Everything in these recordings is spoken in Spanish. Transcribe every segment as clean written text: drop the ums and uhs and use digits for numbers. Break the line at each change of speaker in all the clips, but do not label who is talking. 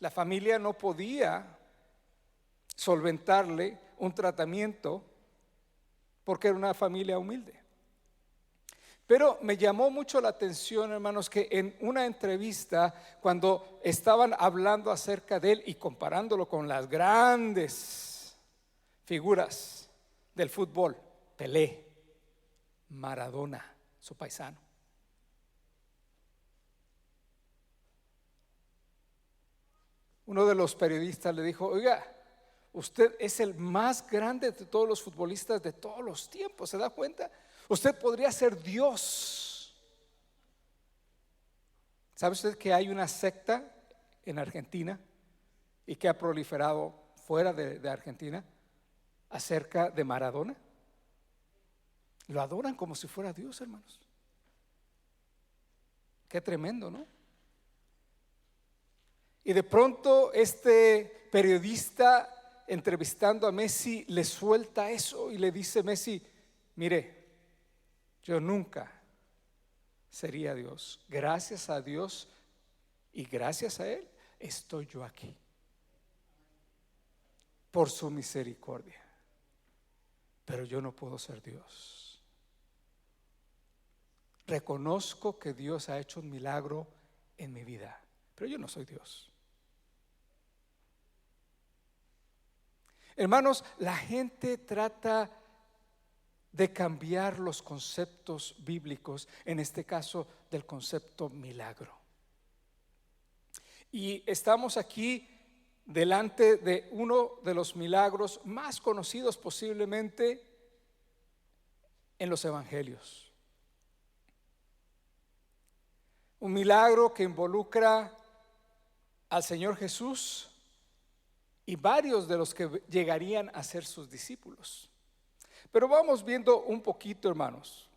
La familia no podía solventarle un tratamiento porque era una familia humilde. Pero me llamó mucho la atención, hermanos, que en una entrevista, cuando estaban hablando acerca de él y comparándolo con las grandes figuras del fútbol, Pelé, Maradona, su paisano, uno de los periodistas le dijo: oiga, usted es el más grande de todos los futbolistas de todos los tiempos, ¿se da cuenta? Usted podría ser Dios. ¿Sabe usted que hay una secta en Argentina y que ha proliferado fuera de Argentina acerca de Maradona? Lo adoran como si fuera Dios, hermanos. Qué tremendo, ¿no? Y de pronto este periodista, entrevistando a Messi, le suelta eso y le dice: Messi, mire, yo nunca sería Dios. Gracias a Dios y gracias a Él estoy yo aquí, por su misericordia. Pero yo no puedo ser Dios. Reconozco que Dios ha hecho un milagro en mi vida, pero yo no soy Dios. Hermanos, la gente trata de cambiar los conceptos bíblicos, en este caso del concepto milagro. Y estamos aquí delante de uno de los milagros más conocidos posiblemente en los evangelios. Un milagro que involucra al Señor Jesús y varios de los que llegarían a ser sus discípulos. Pero vamos viendo un poquito, hermanos.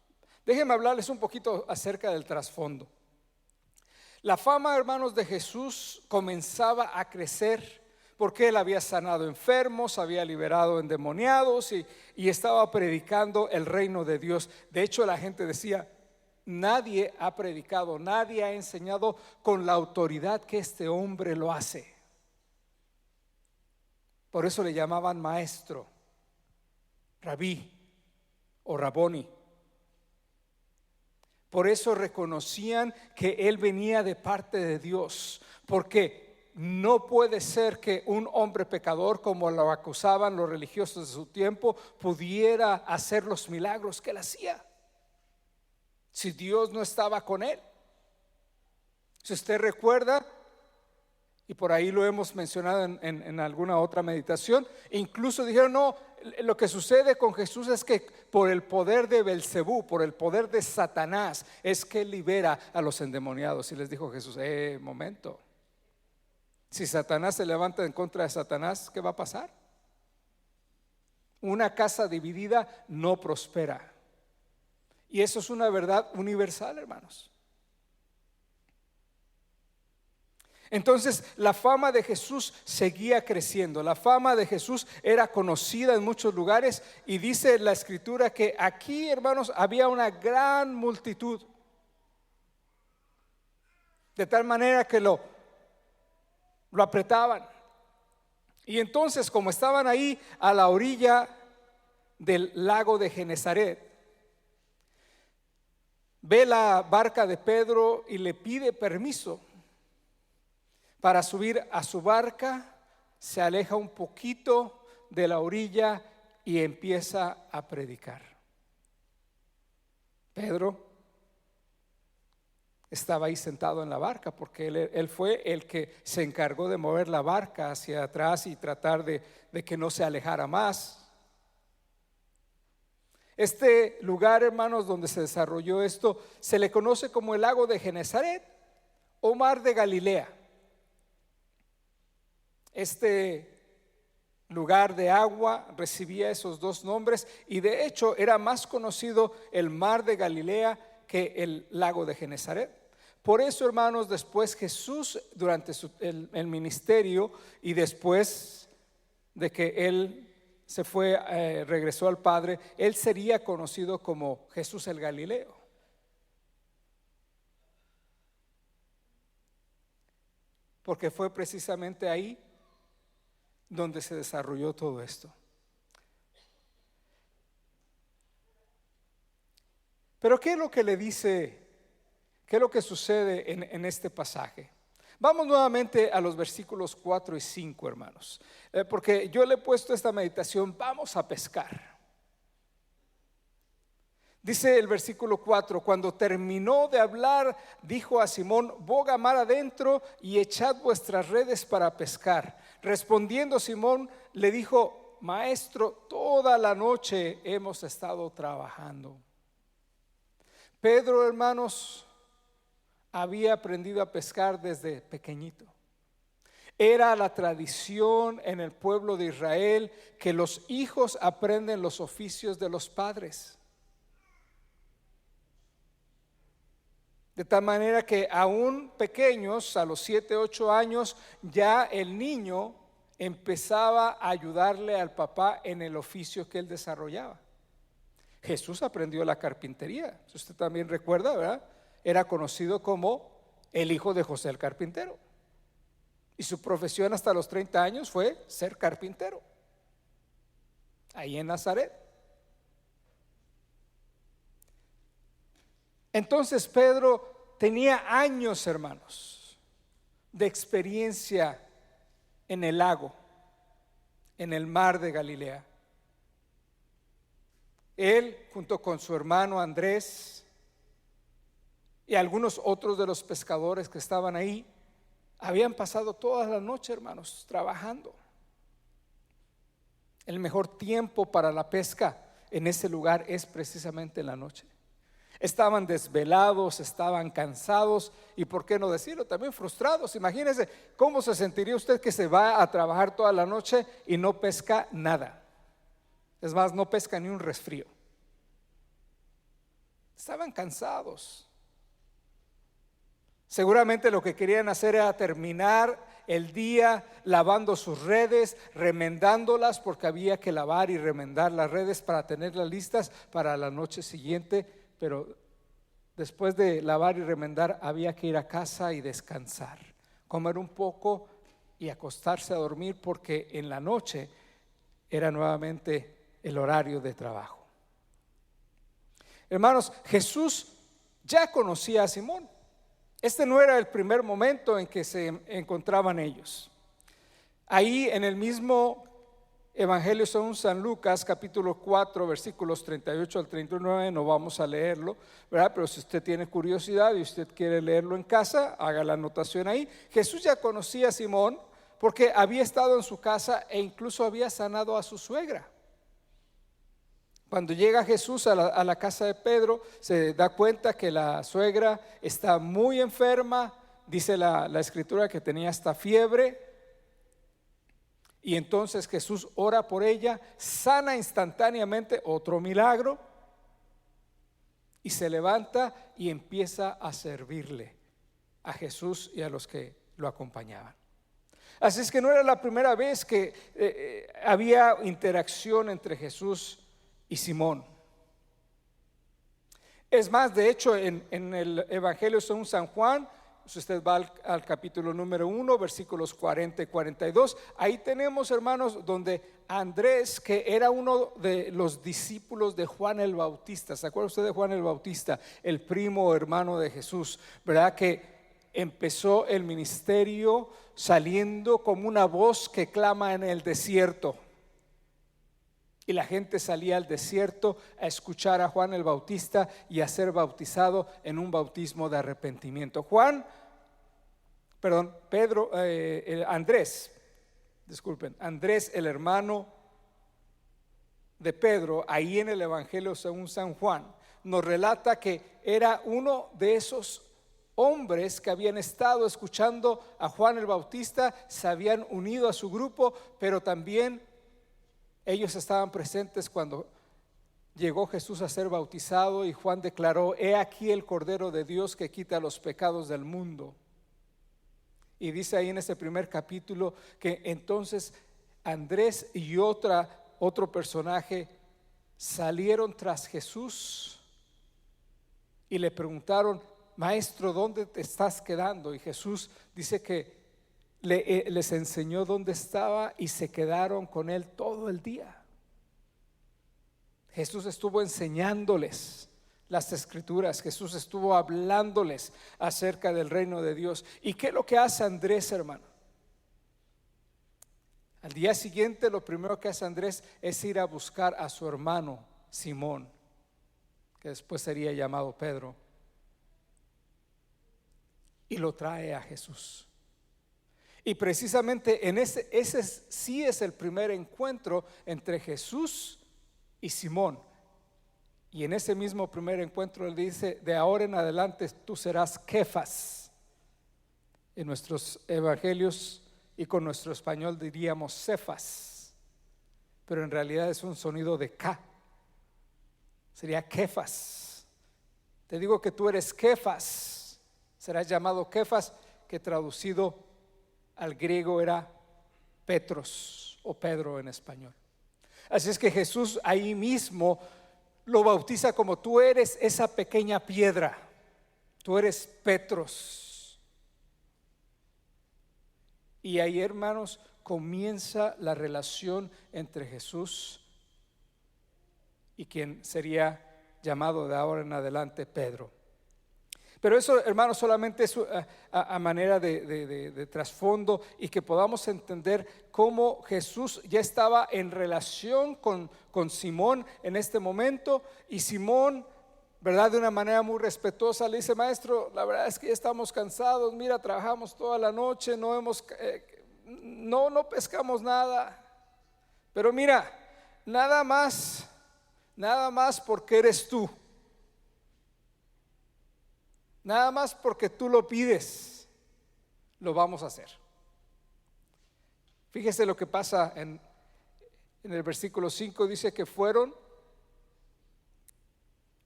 Déjenme hablarles un poquito acerca del trasfondo. La fama, hermanos, de Jesús comenzaba a crecer porque Él había sanado enfermos, había liberado endemoniados y estaba predicando el reino de Dios. De hecho, la gente decía: nadie ha predicado, nadie ha enseñado con la autoridad que este hombre lo hace. Por eso le llamaban maestro, rabí o raboni. Por eso reconocían que él venía de parte de Dios, porque no puede ser que un hombre pecador, como lo acusaban los religiosos de su tiempo, pudiera hacer los milagros que él hacía si Dios no estaba con él. Si usted recuerda, y por ahí lo hemos mencionado en alguna otra meditación, incluso dijeron: no, lo que sucede con Jesús es que por el poder de Belcebú, por el poder de Satanás, es que libera a los endemoniados. Y les dijo Jesús: momento, si Satanás se levanta en contra de Satanás, ¿qué va a pasar? Una casa dividida no prospera. Y eso es una verdad universal, hermanos. Entonces la fama de Jesús seguía creciendo. La fama de Jesús era conocida en muchos lugares, y dice la escritura que aquí, hermanos, había una gran multitud, de tal manera que lo apretaban. Y entonces, como estaban ahí a la orilla del lago de Genesaret, ve la barca de Pedro y le pide permiso para subir a su barca. Se aleja un poquito de la orilla y empieza a predicar. Pedro estaba ahí sentado en la barca porque él fue el que se encargó de mover la barca hacia atrás y tratar de que no se alejara más. Este lugar, hermanos, donde se desarrolló esto, se le conoce como el lago de Genesaret o mar de Galilea. Este lugar de agua recibía esos dos nombres, y de hecho era más conocido el mar de Galilea que el lago de Genesaret. Por eso, hermanos, después Jesús, durante el ministerio, y después de que él se fue, regresó al Padre, él sería conocido como Jesús el Galileo. porque fue precisamente ahí donde se desarrolló todo esto. Pero ¿qué es lo que le dice? ¿Qué es lo que sucede en este pasaje? Vamos nuevamente a los versículos 4 y 5, hermanos, porque yo le he puesto esta meditación: vamos a pescar. Dice el versículo 4: cuando terminó de hablar, dijo a Simón: boga mar adentro y echad vuestras redes para pescar. Respondiendo Simón le dijo: maestro, toda la noche hemos estado trabajando. Pedro, hermanos, había aprendido a pescar desde pequeñito. Era la tradición en el pueblo de Israel que los hijos aprenden los oficios de los padres. De tal manera que aún pequeños, a los 7, 8 años, ya el niño empezaba a ayudarle al papá en el oficio que él desarrollaba. Jesús aprendió la carpintería, si usted también recuerda, ¿verdad? Era conocido como el hijo de José el carpintero. Y su profesión hasta los 30 años fue ser carpintero, ahí en Nazaret. Entonces Pedro tenía años, hermanos, de experiencia en el lago, en el mar de Galilea. Él, junto con su hermano Andrés y algunos otros de los pescadores que estaban ahí, habían pasado toda la noche, hermanos, trabajando. El mejor tiempo para la pesca en ese lugar es precisamente en la noche. Estaban desvelados, estaban cansados y, por qué no decirlo, también frustrados. Imagínense cómo se sentiría usted que se va a trabajar toda la noche y no pesca nada. Es más, no pesca ni un resfrío. Estaban cansados. Seguramente lo que querían hacer era terminar el día lavando sus redes, remendándolas, porque había que lavar y remendar las redes para tenerlas listas para la noche siguiente. Pero después de lavar y remendar había que ir a casa y descansar, comer un poco y acostarse a dormir, porque en la noche era nuevamente el horario de trabajo. Hermanos, Jesús ya conocía a Simón. Este no era el primer momento en que se encontraban ellos. Ahí en el mismo Evangelio según San Lucas, capítulo 4, versículos 38 al 39, no vamos a leerlo, ¿verdad? Pero si usted tiene curiosidad y usted quiere leerlo en casa, haga la anotación ahí. Jesús ya conocía a Simón porque había estado en su casa e incluso había sanado a su suegra. Cuando llega Jesús a la casa de Pedro, se da cuenta que la suegra está muy enferma. Dice la escritura que tenía hasta fiebre. Y entonces Jesús ora por ella, sana instantáneamente, otro milagro, y se levanta y empieza a servirle a Jesús y a los que lo acompañaban. Así es que no era la primera vez que había interacción entre Jesús y Simón. Es más, de hecho, en el Evangelio según San Juan, si usted va al capítulo número 1, versículos 40 y 42, ahí tenemos, hermanos, donde Andrés, que era uno de los discípulos de Juan el Bautista, ¿se acuerda usted de Juan el Bautista? El primo hermano de Jesús, ¿verdad? Que empezó el ministerio saliendo como una voz que clama en el desierto. Y la gente salía al desierto a escuchar a Juan el Bautista y a ser bautizado en un bautismo de arrepentimiento. Andrés, el hermano de Pedro, ahí en el Evangelio según San Juan, nos relata que era uno de esos hombres que habían estado escuchando a Juan el Bautista, se habían unido a su grupo, pero también ellos estaban presentes cuando llegó Jesús a ser bautizado y Juan declaró: he aquí el Cordero de Dios que quita los pecados del mundo. Y dice ahí en ese primer capítulo que entonces Andrés y otro personaje salieron tras Jesús y le preguntaron: maestro, ¿dónde te estás quedando? Y Jesús dice que les enseñó dónde estaba y se quedaron con él todo el día. Jesús estuvo enseñándoles las escrituras, Jesús estuvo hablándoles acerca del reino de Dios. ¿Y qué es lo que hace Andrés, hermano? Al día siguiente lo primero que hace Andrés es ir a buscar a su hermano Simón, que después sería llamado Pedro, y lo trae a Jesús. Y precisamente en ese sí es el primer encuentro entre Jesús y Simón. Y en ese mismo primer encuentro él dice: de ahora en adelante tú serás Kefas. En nuestros evangelios y con nuestro español diríamos Cefas, pero en realidad es un sonido de K. Sería Kefas. Te digo que tú eres Kefas, serás llamado Kefas, que traducido al griego era Petros o Pedro en español. Así es que Jesús ahí mismo lo bautiza como: tú eres esa pequeña piedra, tú eres Petros. Y ahí, hermanos, comienza la relación entre Jesús y quien sería llamado de ahora en adelante Pedro. Pero eso, hermanos, solamente es a manera de trasfondo, y que podamos entender cómo Jesús ya estaba en relación con Simón en este momento. Y Simón, ¿verdad?, de una manera muy respetuosa le dice: maestro, la verdad es que ya estamos cansados, mira, trabajamos toda la noche, no pescamos nada, pero mira, nada más porque eres tú, nada más porque tú lo pides, lo vamos a hacer. Fíjese lo que pasa en el versículo 5, dice que fueron.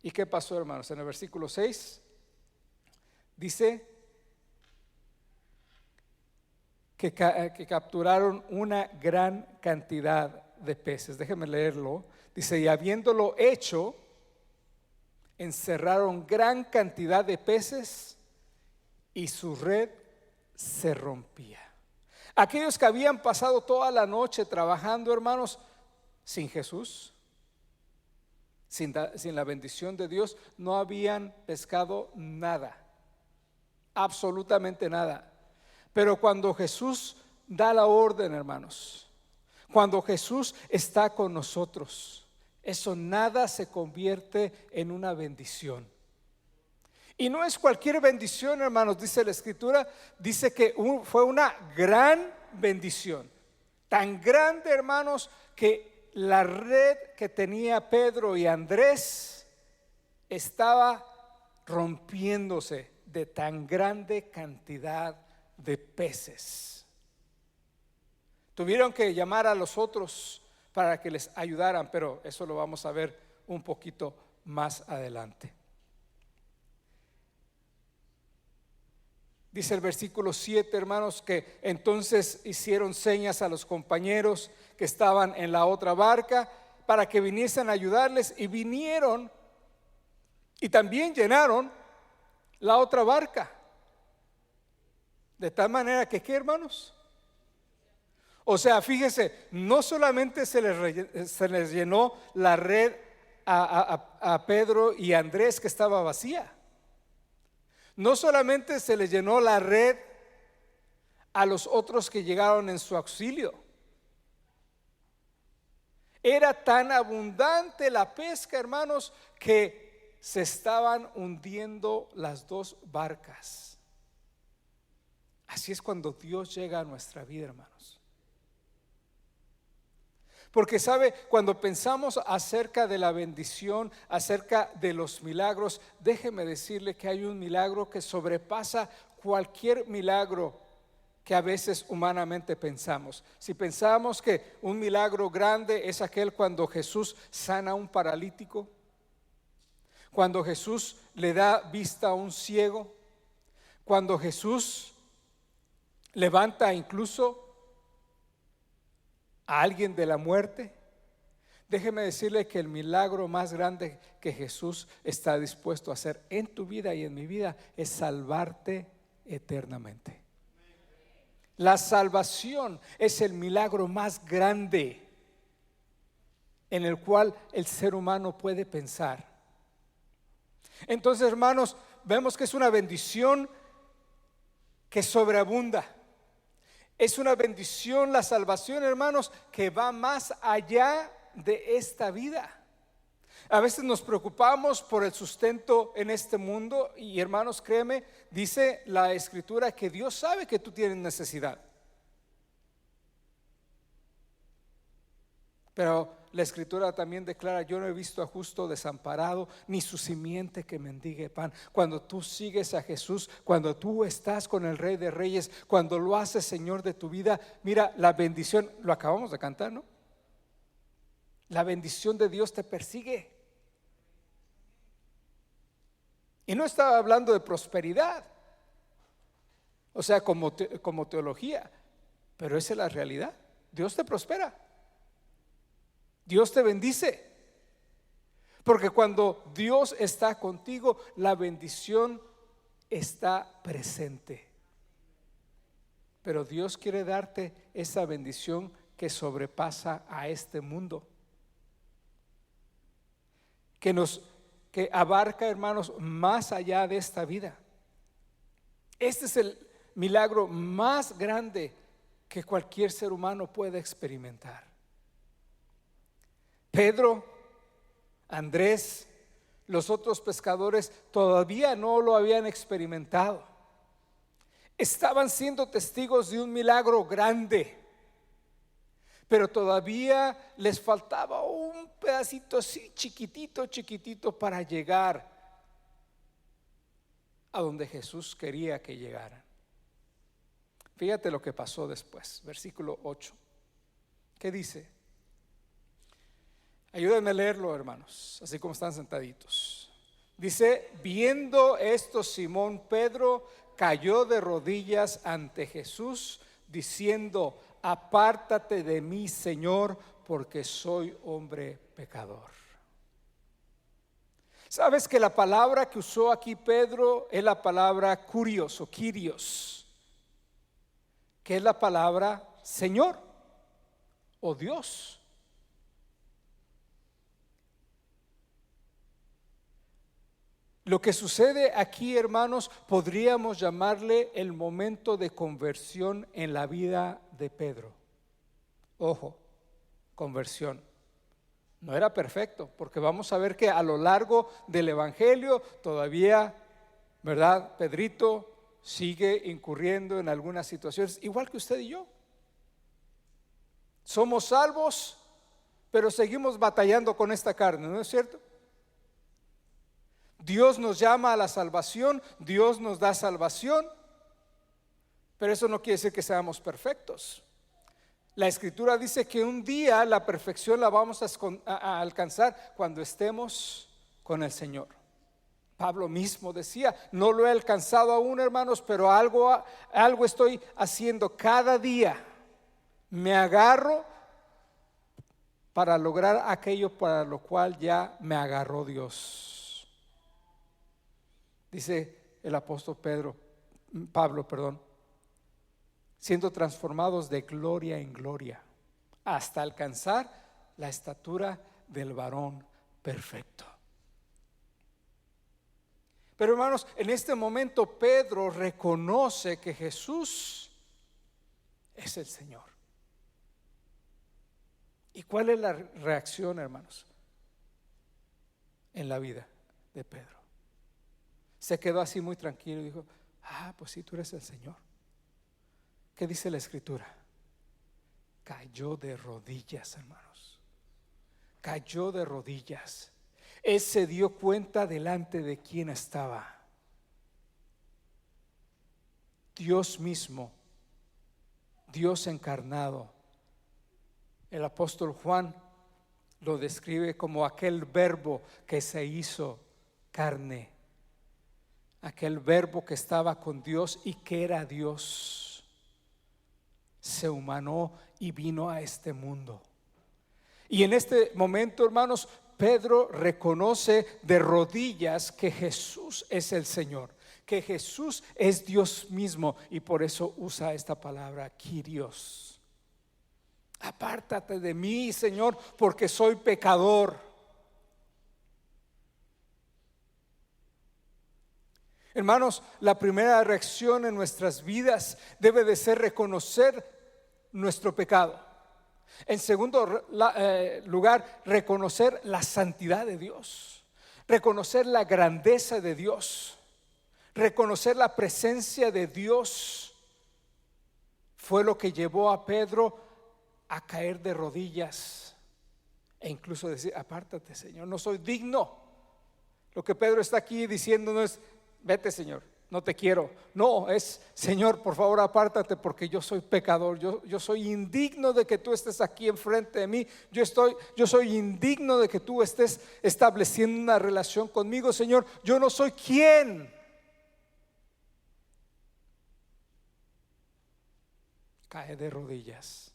¿Y qué pasó, hermanos? En el versículo 6 dice que capturaron una gran cantidad de peces. Déjenme leerlo. Dice: y habiéndolo hecho, encerraron gran cantidad de peces y su red se rompía. Aquellos que habían pasado toda la noche trabajando, hermanos, sin Jesús, sin la bendición de Dios, no habían pescado nada, absolutamente nada. Pero cuando Jesús da la orden, hermanos, cuando Jesús está con nosotros, eso nada se convierte en una bendición. Y no es cualquier bendición, hermanos, dice la Escritura, dice que fue una gran bendición. Tan grande, hermanos, que la red que tenía Pedro y Andrés estaba rompiéndose de tan grande cantidad de peces. Tuvieron que llamar a los otros para que les ayudaran, pero eso lo vamos a ver un poquito más adelante. Dice el versículo 7, hermanos, que entonces hicieron señas a los compañeros que estaban en la otra barca para que viniesen a ayudarles, y vinieron y también llenaron la otra barca. De tal manera que, ¿qué, hermanos? O sea, fíjese, no solamente se les llenó la red a Pedro y a Andrés, que estaba vacía. No solamente se les llenó la red a los otros que llegaron en su auxilio. Era tan abundante la pesca, hermanos, que se estaban hundiendo las dos barcas. Así es cuando Dios llega a nuestra vida, hermanos. Porque sabe, cuando pensamos acerca de la bendición, acerca de los milagros, déjeme decirle que hay un milagro que sobrepasa cualquier milagro que a veces humanamente pensamos. Si pensamos que un milagro grande es aquel cuando Jesús sana a un paralítico, cuando Jesús le da vista a un ciego, cuando Jesús levanta incluso a alguien de la muerte, déjeme decirle que el milagro más grande que Jesús está dispuesto a hacer en tu vida y en mi vida es salvarte eternamente. La salvación es el milagro más grande en el cual el ser humano puede pensar. Entonces, hermanos, vemos que es una bendición que sobreabunda. Es una bendición la salvación, hermanos, que va más allá de esta vida. A veces nos preocupamos por el sustento en este mundo y, hermanos, créeme, dice la Escritura que Dios sabe que tú tienes necesidad. Pero la Escritura también declara: yo no he visto a justo desamparado, ni su simiente que mendigue pan. Cuando tú sigues a Jesús, cuando tú estás con el Rey de Reyes, cuando lo haces Señor de tu vida, mira, la bendición, lo acabamos de cantar, ¿no? La bendición de Dios te persigue. Y no estaba hablando de prosperidad, o sea, como teología, pero esa es la realidad. Dios te prospera, Dios te bendice, porque cuando Dios está contigo, la bendición está presente. Pero Dios quiere darte esa bendición que sobrepasa a este mundo, que abarca, hermanos, más allá de esta vida. Este es el milagro más grande que cualquier ser humano puede experimentar. Pedro, Andrés, los otros pescadores todavía no lo habían experimentado. Estaban siendo testigos de un milagro grande, pero todavía les faltaba un pedacito así chiquitito para llegar a donde Jesús quería que llegaran. Fíjate lo que pasó después, versículo 8. ¿Qué dice? Ayúdenme a leerlo, hermanos, así como están sentaditos. Dice: viendo esto, Simón Pedro cayó de rodillas ante Jesús, diciendo: apártate de mí, Señor, porque soy hombre pecador. ¿Sabes que la palabra que usó aquí Pedro es la palabra kurios o kyrios, que es la palabra Señor o Dios? Lo que sucede aquí, hermanos, podríamos llamarle el momento de conversión en la vida de Pedro. Ojo, conversión. No era perfecto, porque vamos a ver que a lo largo del evangelio todavía, ¿verdad? Pedrito sigue incurriendo en algunas situaciones, igual que usted y yo. Somos salvos, pero seguimos batallando con esta carne, ¿no es cierto? Dios nos llama a la salvación, Dios nos da salvación, pero eso no quiere decir que seamos perfectos. La Escritura dice que un día la perfección la vamos a alcanzar cuando estemos con el Señor. Pablo mismo decía: no lo he alcanzado aún, hermanos, pero algo estoy haciendo cada día. Me agarro para lograr aquello para lo cual ya me agarró Dios. Dice el apóstol Pablo, siendo transformados de gloria en gloria, hasta alcanzar la estatura del varón perfecto. Pero, hermanos, en este momento Pedro reconoce que Jesús es el Señor. ¿Y cuál es la reacción, hermanos, en la vida de Pedro? Se quedó así muy tranquilo y dijo: pues sí, tú eres el Señor. ¿Qué dice la Escritura? Cayó de rodillas, hermanos. Cayó de rodillas. Él se dio cuenta delante de quién estaba. Dios mismo, Dios encarnado. El apóstol Juan lo describe como aquel verbo que se hizo carne, aquel verbo que estaba con Dios y que era Dios. Se humanó y vino a este mundo. Y en este momento, hermanos, Pedro reconoce de rodillas que Jesús es el Señor, que Jesús es Dios mismo, y por eso usa esta palabra Kyrios. Apártate de mí, Señor, porque soy pecador. Hermanos, la primera reacción en nuestras vidas debe de ser reconocer nuestro pecado. En segundo lugar, reconocer la santidad de Dios, reconocer la grandeza de Dios, reconocer la presencia de Dios. Fue lo que llevó a Pedro a caer de rodillas e incluso decir: apártate, Señor, no soy digno. Lo que Pedro está aquí diciendo no es: vete, Señor, no te quiero. No, es: Señor, por favor, apártate, porque yo soy pecador. Yo soy indigno de que tú estés aquí enfrente de mí. Yo soy indigno de que tú estés estableciendo una relación conmigo, Señor. Yo no soy quien. Cae de rodillas,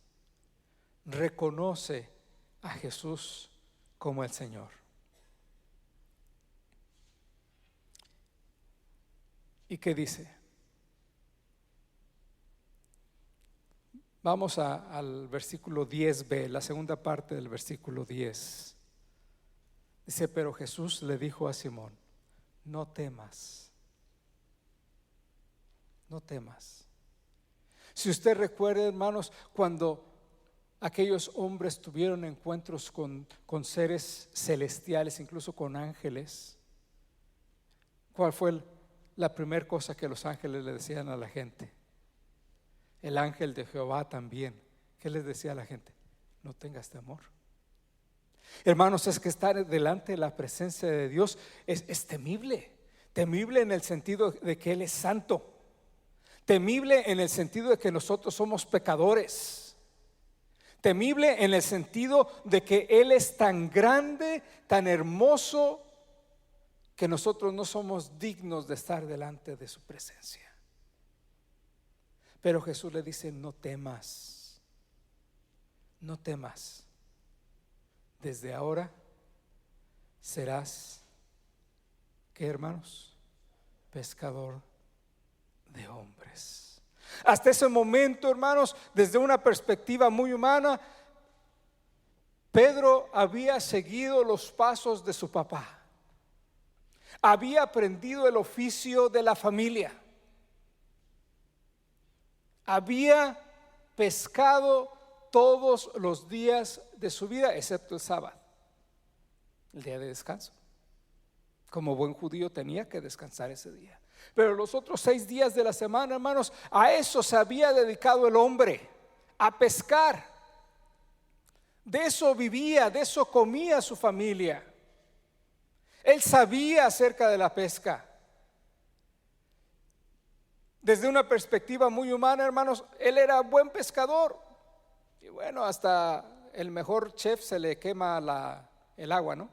reconoce a Jesús como el Señor. ¿Y qué dice? Vamos al versículo 10b, la segunda parte del versículo 10. Dice: pero Jesús le dijo a Simón: no temas, no temas. Si usted recuerda, hermanos, cuando aquellos hombres tuvieron encuentros con seres celestiales, incluso con ángeles, ¿cuál fue la primera cosa que los ángeles le decían a la gente? El ángel de Jehová también, ¿qué les decía a la gente? No tengas temor. Hermanos, es que estar delante de la presencia de Dios es temible. Temible en el sentido de que Él es santo. Temible en el sentido de que nosotros somos pecadores. Temible en el sentido de que Él es tan grande, tan hermoso, que nosotros no somos dignos de estar delante de su presencia. Pero Jesús le dice: no temas, no temas. Desde ahora serás, ¿qué, hermanos? Pescador de hombres. Hasta ese momento, hermanos, desde una perspectiva muy humana, Pedro había seguido los pasos de su papá. Había aprendido el oficio de la familia. Había pescado todos los días de su vida, excepto el sábado, el día de descanso. Como buen judío tenía que descansar ese día. Pero los otros 6 días de la semana, hermanos, a eso se había dedicado el hombre, a pescar. De eso vivía, de eso comía su familia. Él sabía acerca de la pesca. Desde una perspectiva muy humana, hermanos, él era buen pescador. Y bueno, hasta el mejor chef se le quema el agua, ¿no?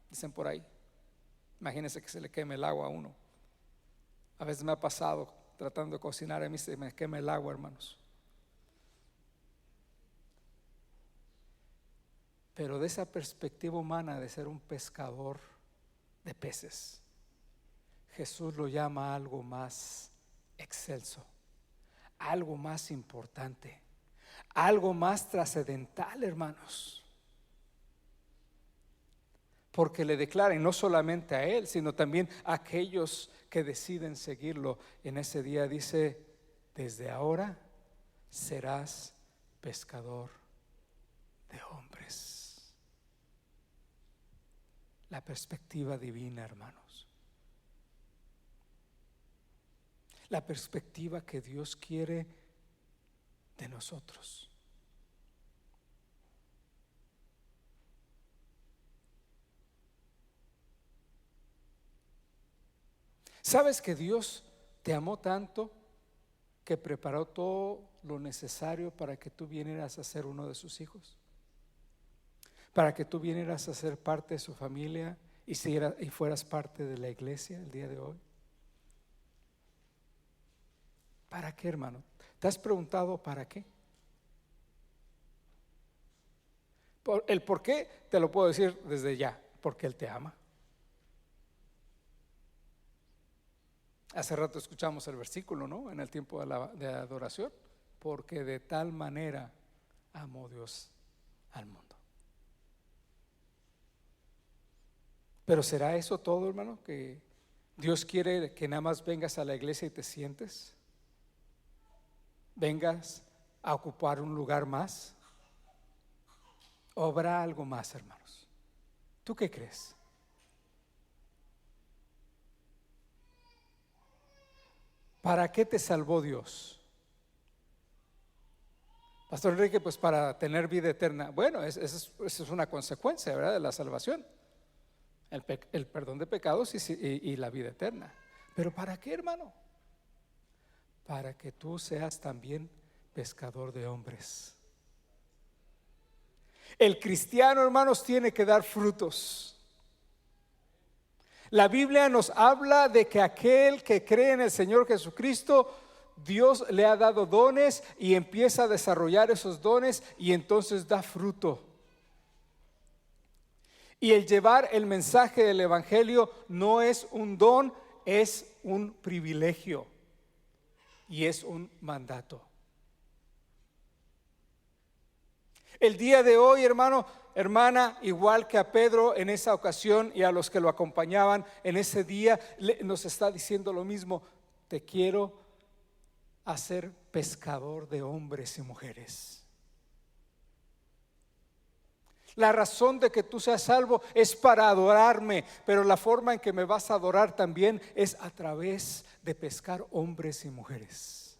Dicen por ahí. Imagínense que se le queme el agua a uno. A veces me ha pasado tratando de cocinar, a mí se me quema el agua, hermanos. Pero de esa perspectiva humana de ser un pescador de peces, Jesús lo llama algo más excelso, algo más importante, algo más trascendental, hermanos. Porque le declara, y no solamente a él, sino también a aquellos que deciden seguirlo en ese día, dice: desde ahora serás pescador de hombres. La perspectiva divina, hermanos. La perspectiva que Dios quiere de nosotros. ¿Sabes que Dios te amó tanto que preparó todo lo necesario para que tú vinieras a ser uno de sus hijos? Para que tú vinieras a ser parte de su familia y fueras parte de la iglesia el día de hoy. ¿Para qué, hermano? ¿Te has preguntado para qué? El por qué te lo puedo decir desde ya: porque Él te ama. Hace rato escuchamos el versículo, ¿no? En el tiempo de adoración, porque de tal manera amó Dios al mundo. Pero ¿será eso todo, hermano? ¿Que Dios quiere que nada más vengas a la iglesia y te sientes? ¿Vengas a ocupar un lugar más? ¿O habrá algo más, hermanos? ¿Tú qué crees? ¿Para qué te salvó Dios? Pastor Enrique, pues para tener vida eterna. Bueno, eso es una consecuencia, ¿verdad?, de la salvación. El perdón de pecados y la vida eterna. Pero ¿para qué, hermano? Para que tú seas también pescador de hombres. El cristiano, hermanos, tiene que dar frutos. La Biblia nos habla de que aquel que cree en el Señor Jesucristo, Dios le ha dado dones y empieza a desarrollar esos dones y entonces da fruto. Y el llevar el mensaje del Evangelio no es un don, es un privilegio y es un mandato. El día de hoy, hermano, hermana, igual que a Pedro en esa ocasión y a los que lo acompañaban en ese día, nos está diciendo lo mismo: te quiero hacer pescador de hombres y mujeres. La razón de que tú seas salvo es para adorarme, pero la forma en que me vas a adorar también es a través de pescar hombres y mujeres.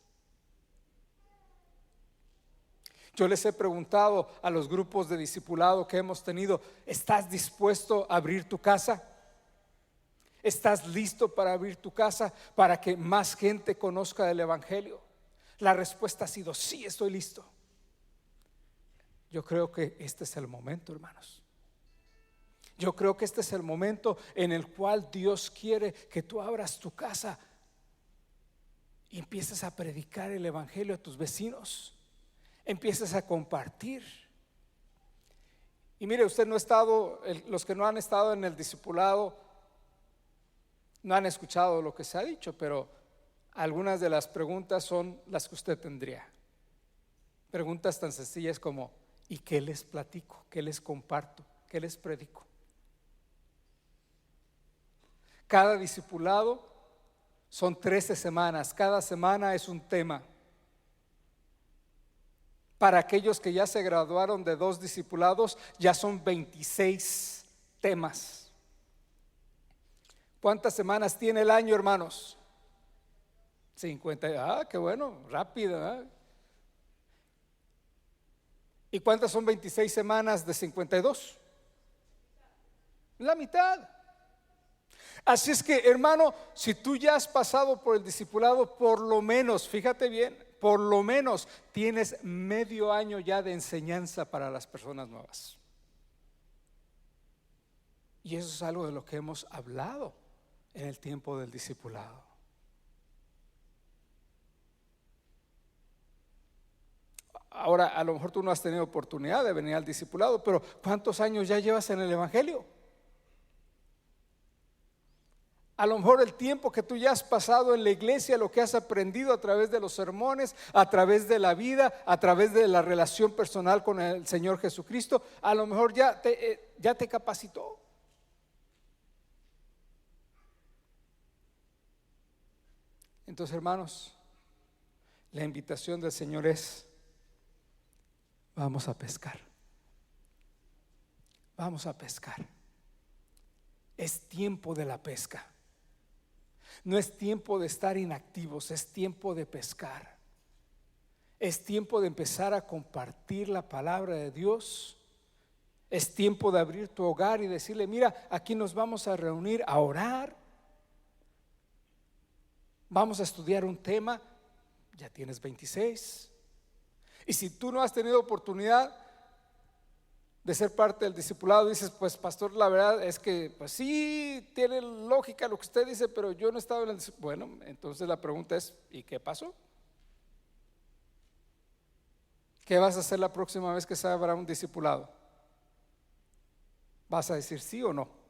Yo les he preguntado a los grupos de discipulado que hemos tenido: ¿estás dispuesto a abrir tu casa? ¿Estás listo para abrir tu casa para que más gente conozca del Evangelio? La respuesta ha sido: sí, estoy listo. Yo creo que este es el momento, hermanos. Yo creo que este es el momento en el cual Dios quiere que tú abras tu casa y empieces a predicar el Evangelio a tus vecinos. Empiezas a compartir. Y mire, usted no ha estado, los que no han estado en el discipulado no han escuchado lo que se ha dicho, pero algunas de las preguntas son las que usted tendría. Preguntas tan sencillas como: ¿y qué les platico? ¿Qué les comparto? ¿Qué les predico? Cada discipulado son 13 semanas, cada semana es un tema. Para aquellos que ya se graduaron de 2 discipulados, ya son 26 temas. ¿Cuántas semanas tiene el año, hermanos? 50. Qué bueno, rápido, ¿eh? ¿Y cuántas son 26 semanas de 52? La mitad. Así es que, hermano, si tú ya has pasado por el discipulado, por lo menos, fíjate bien, por lo menos tienes medio año ya de enseñanza para las personas nuevas. Y eso es algo de lo que hemos hablado en el tiempo del discipulado. Ahora, a lo mejor tú no has tenido oportunidad de venir al discipulado, pero ¿cuántos años ya llevas en el Evangelio? A lo mejor el tiempo que tú ya has pasado en la iglesia, lo que has aprendido a través de los sermones, a través de la vida, a través de la relación personal con el Señor Jesucristo, a lo mejor ya te capacitó. Entonces, hermanos, la invitación del Señor es: vamos a pescar. Vamos a pescar. Es tiempo de la pesca. No es tiempo de estar inactivos, es tiempo de pescar. Es tiempo de empezar a compartir la palabra de Dios. Es tiempo de abrir tu hogar y decirle: mira, aquí nos vamos a reunir a orar. Vamos a estudiar un tema. Ya tienes 26. Y si tú no has tenido oportunidad de ser parte del discipulado, dices: pues pastor, la verdad es que pues sí, tiene lógica lo que usted dice, pero yo no he estado en el discipulado. Bueno, entonces la pregunta es: ¿y qué pasó? ¿Qué vas a hacer la próxima vez que se abra un discipulado? ¿Vas a decir sí o no?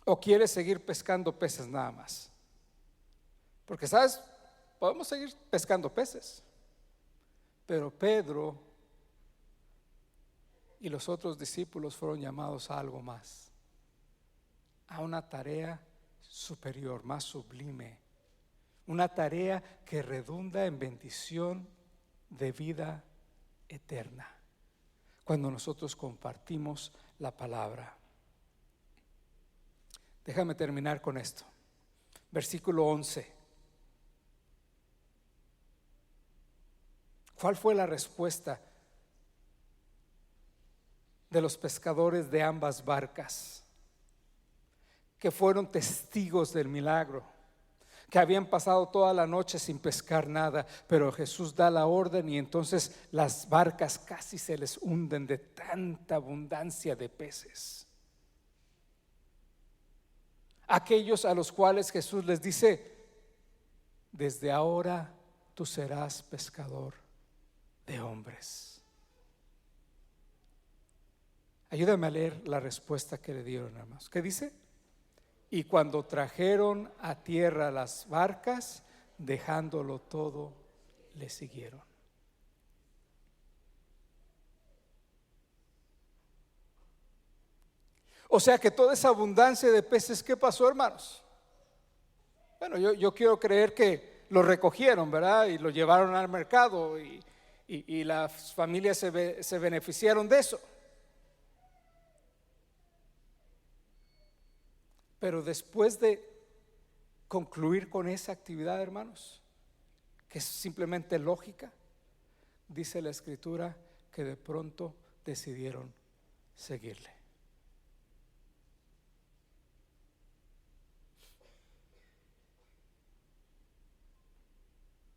¿O quieres seguir pescando peces nada más? Porque, ¿sabes? Podemos seguir pescando peces. Pero Pedro y los otros discípulos fueron llamados a algo más, a una tarea superior, más sublime, una tarea que redunda en bendición de vida eterna, cuando nosotros compartimos la palabra. Déjame terminar con esto. Versículo 11. ¿Cuál fue la respuesta de los pescadores de ambas barcas, que fueron testigos del milagro, que habían pasado toda la noche sin pescar nada, pero Jesús da la orden y entonces las barcas casi se les hunden de tanta abundancia de peces? Aquellos a los cuales Jesús les dice: desde ahora tú serás pescador de hombres. Ayúdame a leer la respuesta que le dieron, hermanos. ¿Qué dice? Y cuando trajeron a tierra las barcas, dejándolo todo, le siguieron. O sea que toda esa abundancia de peces, ¿qué pasó, hermanos? Bueno, yo quiero creer que lo recogieron, ¿verdad? Y lo llevaron al mercado y las familias se beneficiaron de eso. Pero después de concluir con esa actividad, hermanos, que es simplemente lógica, dice la Escritura que de pronto decidieron seguirle.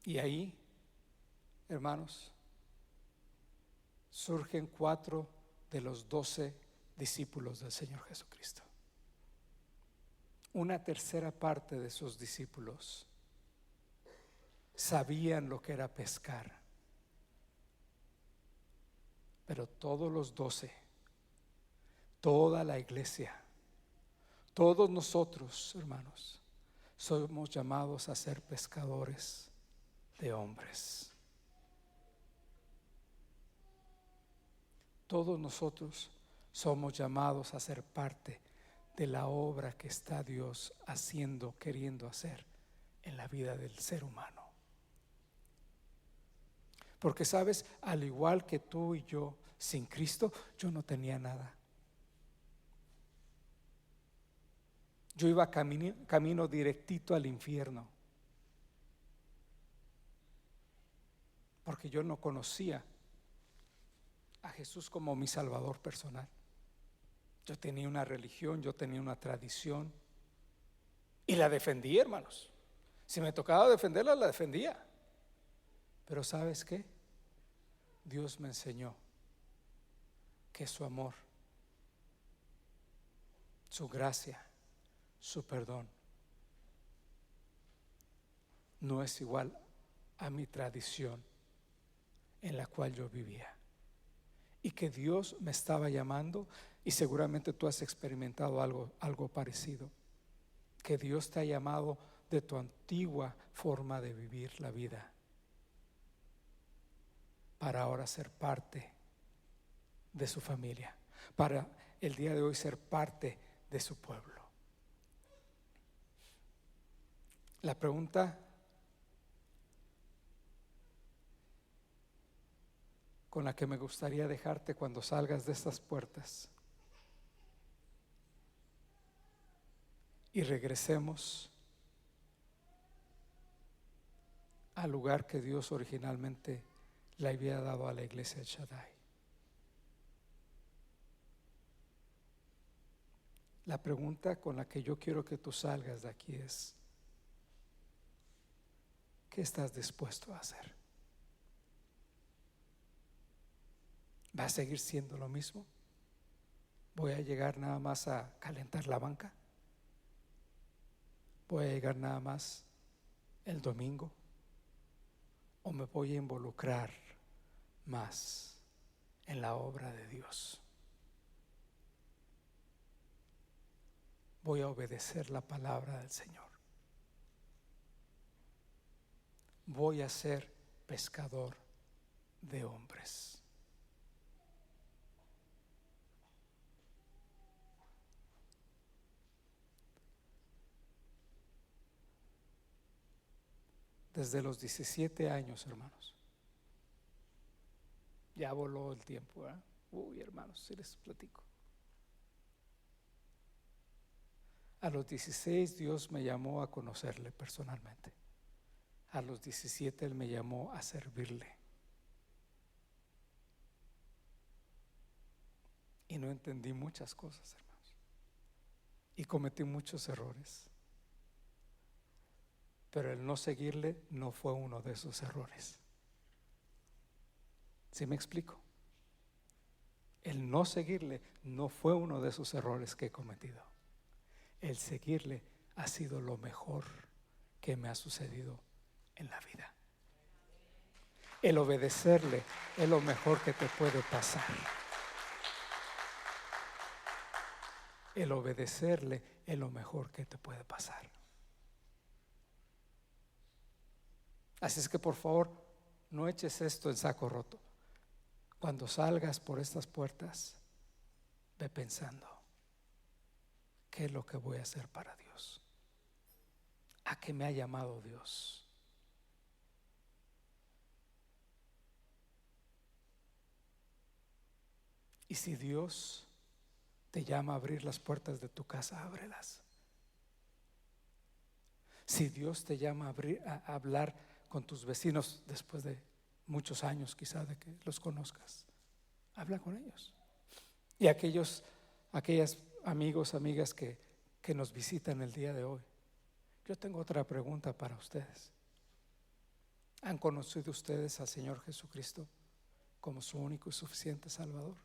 Y ahí, hermanos, surgen 4 de los 12 discípulos del Señor Jesucristo. Una tercera parte de sus discípulos sabían lo que era pescar, pero todos los 12, toda la iglesia, todos nosotros, hermanos, somos llamados a ser pescadores de hombres. Todos nosotros somos llamados a ser parte de la obra que está Dios haciendo, queriendo hacer en la vida del ser humano. Porque sabes, al igual que tú y yo, sin Cristo, yo no tenía nada. Yo iba camino directito al infierno, porque yo no conocía a Jesús como mi Salvador personal. Yo tenía una religión, yo tenía una tradición y la defendí, hermanos. Si me tocaba defenderla, la defendía. Pero ¿sabes qué? Dios me enseñó que su amor, su gracia, su perdón no es igual a mi tradición en la cual yo vivía, y que Dios me estaba llamando. Y seguramente tú has experimentado algo parecido, que Dios te ha llamado de tu antigua forma de vivir la vida para ahora ser parte de su familia, para el día de hoy ser parte de su pueblo. La pregunta con la que me gustaría dejarte cuando salgas de estas puertas y regresemos al lugar que Dios originalmente le había dado a la iglesia de Shaddai. La pregunta con la que yo quiero que tú salgas de aquí es: ¿qué estás dispuesto a hacer? ¿Va a seguir siendo lo mismo? ¿Voy a llegar nada más a calentar la banca? ¿Voy a llegar nada más el domingo? ¿O me voy a involucrar más en la obra de Dios? voy a obedecer la palabra del Señor. Voy a ser pescador de hombres. Desde los 17 años, hermanos. Ya voló el tiempo, ¿verdad? Uy, hermanos, si les platico. A los 16 Dios me llamó a conocerle personalmente. A los 17 Él me llamó a servirle. Y no entendí muchas cosas, hermanos. Y cometí muchos errores. Pero el no seguirle no fue uno de esos errores. ¿Sí me explico? El no seguirle no fue uno de esos errores que he cometido. El seguirle ha sido lo mejor que me ha sucedido en la vida. El obedecerle es lo mejor que te puede pasar. El obedecerle es lo mejor que te puede pasar. Así es que por favor, no eches esto en saco roto. Cuando salgas por estas puertas, ve pensando, ¿qué es lo que voy a hacer para Dios? ¿A qué me ha llamado Dios? Y si Dios te llama a abrir las puertas de tu casa, ábrelas. Si Dios te llama a hablar con tus vecinos después de muchos años quizá de que los conozcas, habla con ellos. Y aquellos amigos, amigas que nos visitan el día de hoy, yo tengo otra pregunta para ustedes. ¿Han conocido ustedes al Señor Jesucristo como su único y suficiente Salvador?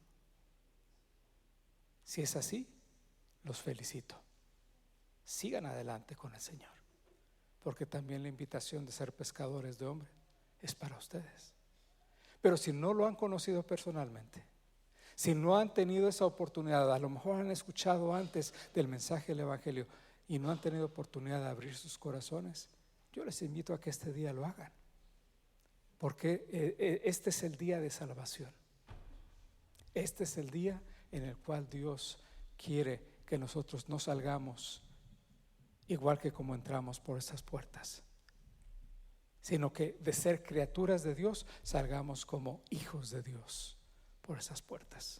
Si es así, los felicito. Sigan adelante con el Señor, porque también la invitación de ser pescadores de hombres es para ustedes. Pero si no lo han conocido personalmente, si no han tenido esa oportunidad, a lo mejor han escuchado antes del mensaje del Evangelio y no han tenido oportunidad de abrir sus corazones, yo les invito a que este día lo hagan, porque este es el día de salvación. Este es el día en el cual Dios quiere que nosotros no salgamos igual que como entramos por esas puertas, sino que de ser criaturas de Dios salgamos como hijos de Dios por esas puertas.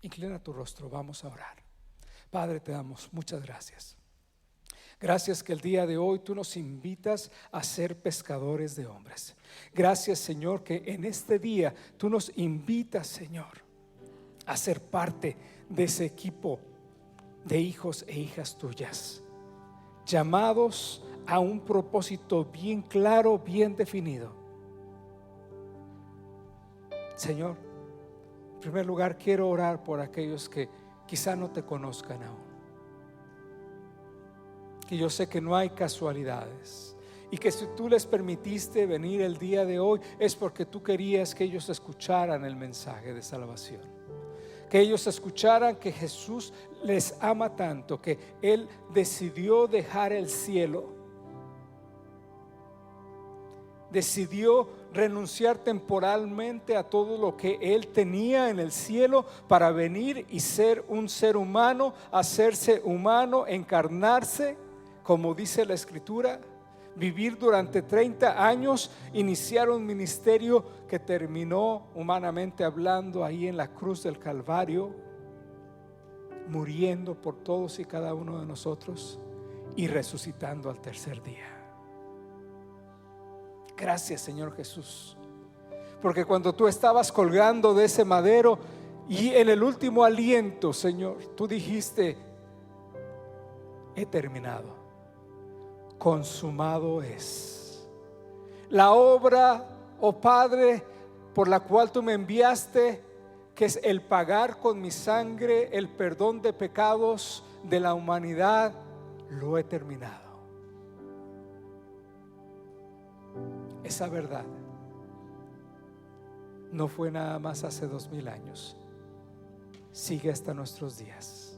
Inclina tu rostro, vamos a orar. Padre, te damos muchas gracias. Gracias que el día de hoy tú nos invitas a ser pescadores de hombres. Gracias, Señor, que en este día tú nos invitas, Señor, a ser parte de ese equipo de hijos e hijas tuyas, llamados a un propósito bien claro, bien definido. Señor, en primer lugar quiero orar por aquellos que quizá no te conozcan aún, que yo sé que no hay casualidades y que si tú les permitiste venir el día de hoy es porque tú querías que ellos escucharan el mensaje de salvación, que ellos escucharan que Jesús les ama tanto, que Él decidió dejar el cielo, decidió renunciar temporalmente a todo lo que Él tenía en el cielo para venir y ser un ser humano, hacerse humano, encarnarse, como dice la Escritura, vivir durante 30 años, iniciar un ministerio que terminó humanamente hablando ahí en la cruz del Calvario, muriendo por todos y cada uno de nosotros y resucitando al tercer día. Gracias, Señor Jesús, porque cuando tú estabas colgando de ese madero y en el último aliento, Señor, tú dijiste: he terminado, consumado es. La obra, oh Padre, por la cual tú me enviaste, que es el pagar con mi sangre el perdón de pecados de la humanidad, lo he terminado. Esa verdad no fue nada más hace 2000 años, sigue hasta nuestros días.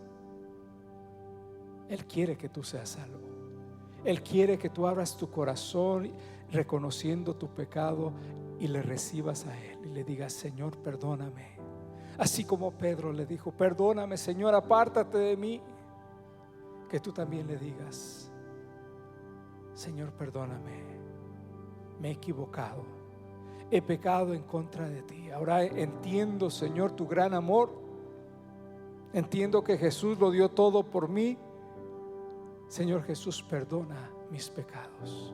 Él quiere que tú seas salvo. Él quiere que tú abras tu corazón reconociendo tu pecado y le recibas a Él y le digas: Señor, perdóname. Así como Pedro le dijo: perdóname, Señor, apártate de mí. Que tú también le digas: Señor, perdóname, me he equivocado, he pecado en contra de ti. Ahora entiendo, Señor, tu gran amor. Entiendo que Jesús lo dio todo por mí. Señor Jesús, perdona mis pecados.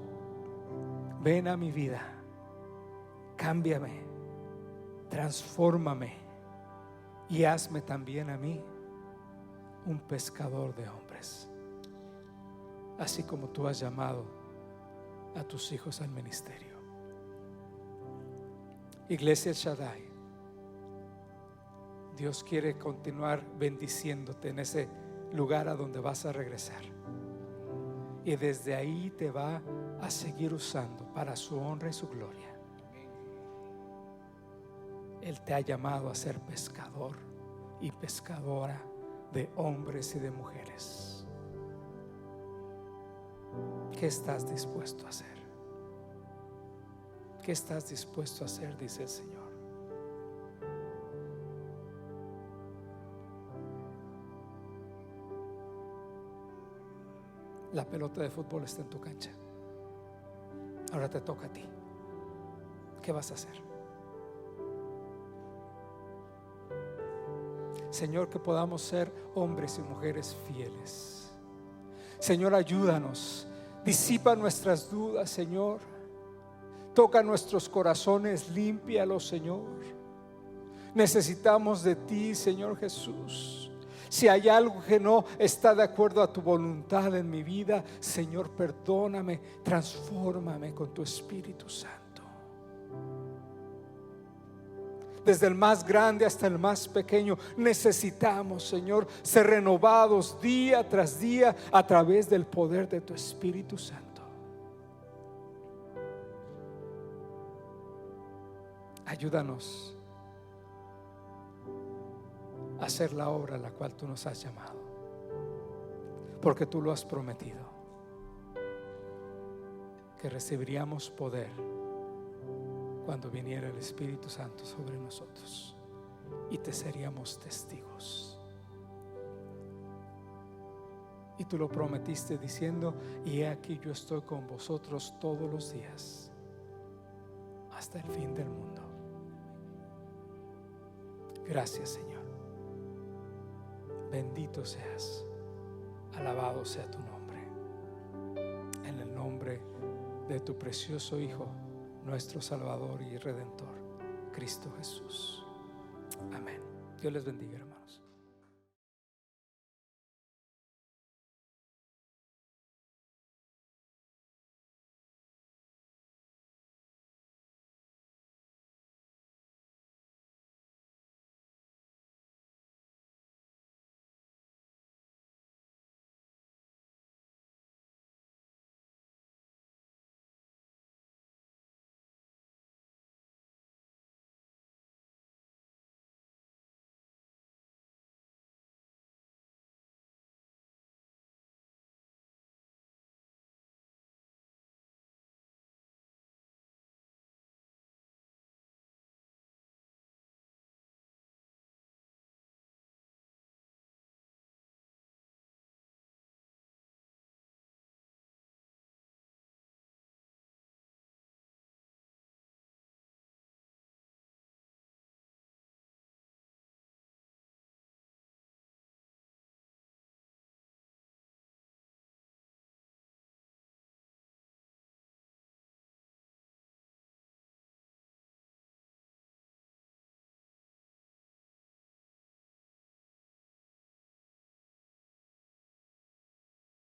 Ven a mi vida, cámbiame, transfórmame y hazme también a mí un pescador de hombres, así como tú has llamado a tus hijos al ministerio. Iglesia El Shaddai, Dios quiere continuar bendiciéndote en ese lugar a donde vas a regresar, y desde ahí te va a seguir usando para su honra y su gloria. Él te ha llamado a ser pescador y pescadora de hombres y de mujeres. ¿Qué estás dispuesto a hacer? ¿Qué estás dispuesto a hacer? Dice el Señor. La pelota de fútbol está en tu cancha. Ahora te toca a ti. ¿Qué vas a hacer? Señor, que podamos ser hombres y mujeres fieles. Señor, ayúdanos. Disipa nuestras dudas, Señor. Toca nuestros corazones, límpialos, Señor. Necesitamos de ti, Señor Jesús. Si hay algo que no está de acuerdo a tu voluntad en mi vida, Señor, perdóname, transfórmame con tu Espíritu Santo. Desde el más grande hasta el más pequeño, necesitamos, Señor, ser renovados día tras día a través del poder de tu Espíritu Santo. Ayúdanos a hacer la obra a la cual tú nos has llamado, porque tú lo has prometido, que recibiríamos poder cuando viniera el Espíritu Santo sobre nosotros, y te seríamos testigos. Y tú lo prometiste diciendo: y he aquí, yo estoy con vosotros todos los días hasta el fin del mundo. Gracias, Señor. Bendito seas, alabado sea tu nombre, en el nombre de tu precioso Hijo, nuestro Salvador y Redentor, Cristo Jesús. Amén. Dios les bendiga, hermanos.